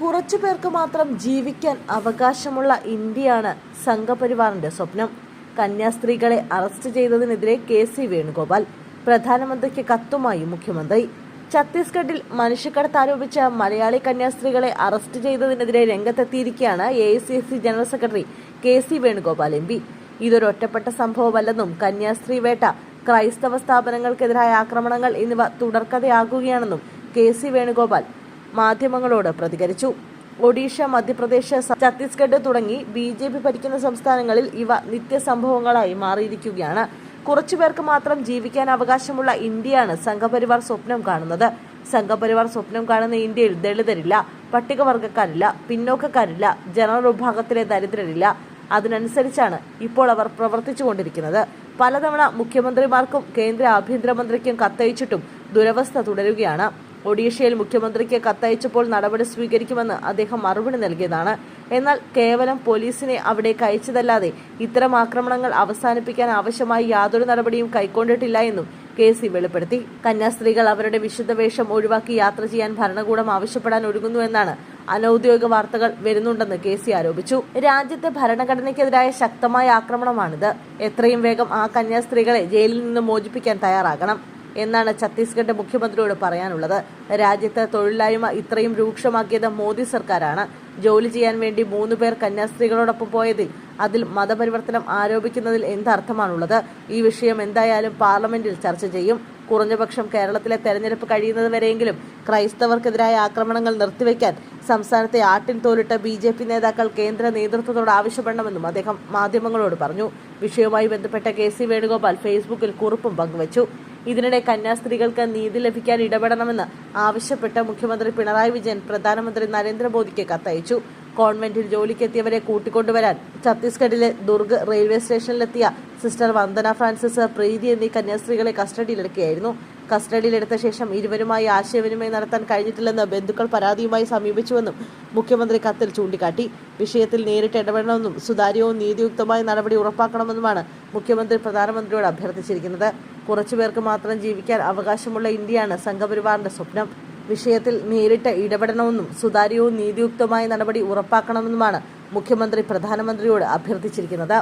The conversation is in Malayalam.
കുറച്ചു പേർക്ക് മാത്രം ജീവിക്കാൻ അവകാശമുള്ള ഇന്ത്യയാണ് സംഘപരിവാറിന്റെ സ്വപ്നം. കന്യാസ്ത്രീകളെ അറസ്റ്റ് ചെയ്തതിനെതിരെ KC വേണുഗോപാൽ പ്രധാനമന്ത്രിക്ക് കത്തുമായി മുഖ്യമന്ത്രി. ഛത്തീസ്ഗഡിൽ മനുഷ്യക്കടത്ത് ആരോപിച്ച മലയാളി കന്യാസ്ത്രീകളെ അറസ്റ്റ് ചെയ്തതിനെതിരെ രംഗത്തെത്തിയിരിക്കുകയാണ് AICC general secretary KC Venugopal MP. ഇതൊരു ഒറ്റപ്പെട്ട സംഭവമല്ലെന്നും കന്യാസ്ത്രീ വേട്ട, ക്രൈസ്തവ സ്ഥാപനങ്ങൾക്കെതിരായ ആക്രമണങ്ങൾ എന്നിവ തുടർക്കഥയാകുകയാണെന്നും KC വേണുഗോപാൽ മാധ്യമങ്ങളോട് പ്രതികരിച്ചു. ഒഡീഷ, മധ്യപ്രദേശ്, ഛത്തീസ്ഗഡ് തുടങ്ങി BJP ഭരിക്കുന്ന സംസ്ഥാനങ്ങളിൽ ഇവ നിത്യസംഭവങ്ങളായി മാറിയിരിക്കുകയാണ്. കുറച്ചുപേർക്ക് മാത്രം ജീവിക്കാൻ അവകാശമുള്ള ഇന്ത്യയാണ് സംഘപരിവാർ സ്വപ്നം കാണുന്നത്. സംഘപരിവാർ സ്വപ്നം കാണുന്ന ഇന്ത്യയിൽ ദളിതരില്ല, പട്ടികവർഗക്കാരില്ല, പിന്നോക്കക്കാരില്ല, ജനറൽ വിഭാഗത്തിലെ ദരിദ്രരില്ല. അതിനനുസരിച്ചാണ് ഇപ്പോൾ അവർ പ്രവർത്തിച്ചുകൊണ്ടിരിക്കുന്നത്. പലതവണ മുഖ്യമന്ത്രിമാർക്കും കേന്ദ്ര ആഭ്യന്തരമന്ത്രിക്കും കത്തയച്ചിട്ടും ദുരവസ്ഥ തുടരുകയാണ്. ഒഡീഷയിൽ മുഖ്യമന്ത്രിക്ക് കത്തയച്ചപ്പോൾ നടപടി സ്വീകരിക്കുമെന്ന് അദ്ദേഹം മറുപടി നൽകിയതാണ്. എന്നാൽ കേവലം പോലീസിനെ അവിടേക്ക് അയച്ചതല്ലാതെ ഇത്തരം ആക്രമണങ്ങൾ അവസാനിപ്പിക്കാൻ ആവശ്യമായി യാതൊരു നടപടിയും കൈക്കൊണ്ടിട്ടില്ല എന്നും KC വെളിപ്പെടുത്തി. കന്യാസ്ത്രീകൾ അവരുടെ വിശുദ്ധ വേഷം ഒഴിവാക്കി യാത്ര ചെയ്യാൻ ഭരണകൂടം ആവശ്യപ്പെടാൻ ഒരുങ്ങുന്നുവെന്നാണ് അനൌദ്യോഗിക വാർത്തകൾ വരുന്നുണ്ടെന്ന് KC ആരോപിച്ചു. രാജ്യത്തെ ഭരണഘടനയ്ക്കെതിരായ ശക്തമായ ആക്രമണമാണിത്. എത്രയും വേഗം ആ കന്യാസ്ത്രീകളെ ജയിലിൽ നിന്ന് മോചിപ്പിക്കാൻ തയ്യാറാകണം എന്നാണ് ഛത്തീസ്ഗഡ് മുഖ്യമന്ത്രിയോട് പറയാനുള്ളത്. രാജ്യത്ത് തൊഴിലില്ലായ്മ ഇത്രയും രൂക്ഷമാക്കിയത് മോദി സർക്കാരാണ്. ജോലി ചെയ്യാൻ വേണ്ടി 3 പേർ കന്യാസ്ത്രീകളോടൊപ്പം പോയതിൽ അതിൽ മതപരിവർത്തനം ആരോപിക്കുന്നതിൽ എന്തർത്ഥമാണുള്ളത്? ഈ വിഷയം എന്തായാലും പാർലമെന്റിൽ ചർച്ച ചെയ്യും. കുറഞ്ഞപക്ഷം കേരളത്തിലെ തെരഞ്ഞെടുപ്പ് കഴിയുന്നതുവരെയെങ്കിലും ക്രൈസ്തവർക്കെതിരായ ആക്രമണങ്ങൾ നിർത്തിവെക്കാൻ സംസ്ഥാനത്തെ ആട്ടിൻ തോലിട്ട് BJP നേതാക്കൾ കേന്ദ്ര നേതൃത്വത്തോട് ആവശ്യപ്പെടണമെന്നും അദ്ദേഹം മാധ്യമങ്ങളോട് പറഞ്ഞു. വിഷയവുമായി ബന്ധപ്പെട്ട KC വേണുഗോപാൽ ഫേസ്ബുക്കിൽ കുറിപ്പും പങ്കുവച്ചു. ഇതിനിടെ കന്യാസ്ത്രീകൾക്ക് നീതി ലഭിക്കാൻ ഇടപെടണമെന്ന് ആവശ്യപ്പെട്ട് മുഖ്യമന്ത്രി പിണറായി വിജയൻ പ്രധാനമന്ത്രി നരേന്ദ്രമോദിക്ക് കത്തയച്ചു. കോൺവെന്റിൽ ജോലിക്കെത്തിയവരെ കൂട്ടിക്കൊണ്ടുവരാൻ ഛത്തീസ്ഗഡിലെ ദുർഗ് റെയിൽവേ സ്റ്റേഷനിലെത്തിയ സിസ്റ്റർ വന്ദന ഫ്രാൻസിസ്, പ്രീതി എന്നീ കന്യാസ്ത്രീകളെ കസ്റ്റഡിയിലെടുക്കുകയായിരുന്നു. കസ്റ്റഡിയിലെടുത്ത ശേഷം ഇരുവരുമായി ആശയവിനിമയം നടത്താൻ കഴിഞ്ഞിട്ടില്ലെന്ന് ബന്ധുക്കൾ പരാതിയുമായി സമീപിച്ചുവെന്നും മുഖ്യമന്ത്രി കത്തിൽ ചൂണ്ടിക്കാട്ടി. വിഷയത്തിൽ നേരിട്ട് ഇടപെടണമെന്നും സുതാര്യവും നീതിയുക്തമായ നടപടി ഉറപ്പാക്കണമെന്നുമാണ് മുഖ്യമന്ത്രി പ്രധാനമന്ത്രിയോട് അഭ്യർത്ഥിച്ചിരിക്കുന്നത്. കുറച്ചുപേർക്ക് മാത്രം ജീവിക്കാൻ അവകാശമുള്ള ഇന്ത്യയാണ് സംഘപരിവാറിന്റെ സ്വപ്നം. വിഷയത്തിൽ നേരിട്ട് ഇടപെടണമെന്നും സുതാര്യവും നീതിയുക്തമായ നടപടി ഉറപ്പാക്കണമെന്നുമാണ് മുഖ്യമന്ത്രി പ്രധാനമന്ത്രിയോട് അഭ്യർത്ഥിച്ചിരിക്കുന്നത്.